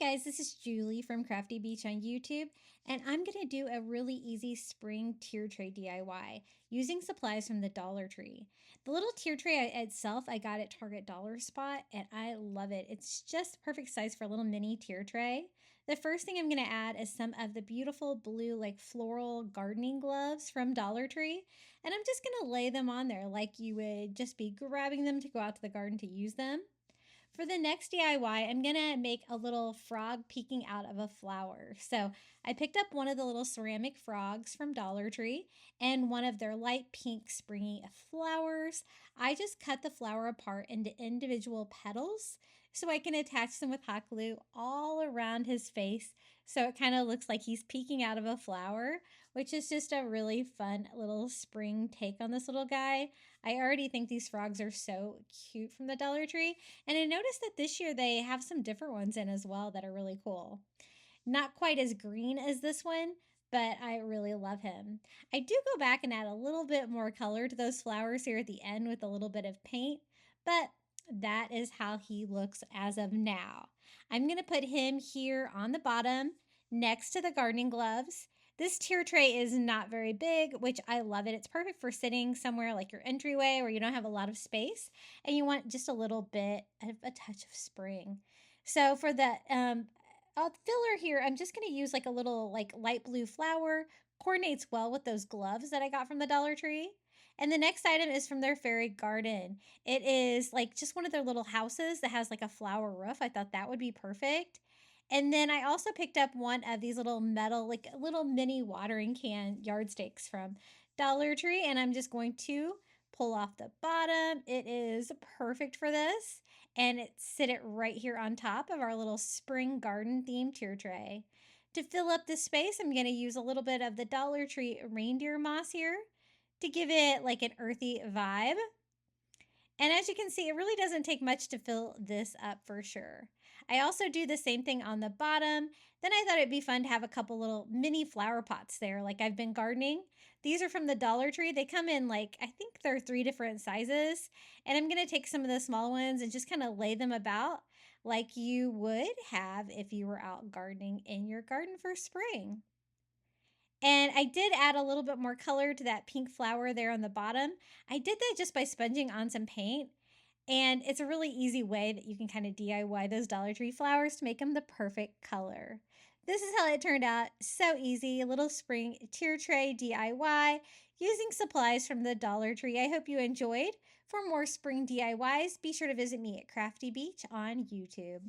Guys, this is Julie from Crafty Beach on YouTube, and I'm going to do a really easy spring tier tray DIY using supplies from the Dollar Tree. The little tier tray itself I got at Target Dollar Spot, and I love it. It's just perfect size for a little mini tier tray. The first thing I'm going to add is some of the beautiful blue floral gardening gloves from Dollar Tree, and I'm just going to lay them on there like you would just be grabbing them to go out to the garden to use them. For the next DIY, I'm going to make a little frog peeking out of a flower. So I picked up one of the little ceramic frogs from Dollar Tree and one of their light pink springy flowers. I just cut the flower apart into individual petals so I can attach them with hot glue all around his face so it kind of looks like he's peeking out of a flower, which is just a really fun little spring take on this little guy. I already think these frogs are so cute from the Dollar Tree. And I noticed that this year they have some different ones in as well that are really cool. Not quite as green as this one, but I really love him. I do go back and add a little bit more color to those flowers here at the end with a little bit of paint, but that is how he looks as of now. I'm going to put him here on the bottom next to the gardening gloves. This tier tray is not very big, which I love it. It's perfect for sitting somewhere like your entryway where you don't have a lot of space and you want just a little bit of a touch of spring. So for the filler here, I'm just going to use a little light blue flower. Coordinates well with those gloves that I got from the Dollar Tree. And the next item is from their fairy garden. It is just one of their little houses that has a flower roof. I thought that would be perfect. And then I also picked up one of these little metal, little mini watering can yardsticks from Dollar Tree. And I'm just going to pull off the bottom. It is perfect for this. And sit it right here on top of our little spring garden themed tier tray. To fill up this space, I'm going to use a little bit of the Dollar Tree reindeer moss here to give it an earthy vibe. And as you can see, it really doesn't take much to fill this up for sure. I also do the same thing on the bottom. Then I thought it'd be fun to have a couple little mini flower pots there like I've been gardening. These are from the Dollar Tree. They come in I think they're 3 different sizes. And I'm going to take some of the small ones and just kind of lay them about like you would have if you were out gardening in your garden for spring. And I did add a little bit more color to that pink flower there on the bottom. I did that just by sponging on some paint. And it's a really easy way that you can kind of DIY those Dollar Tree flowers to make them the perfect color. This is how it turned out. So easy, a little spring tier tray DIY using supplies from the Dollar Tree. I hope you enjoyed. For more spring DIYs, be sure to visit me at Crafty Beach on YouTube.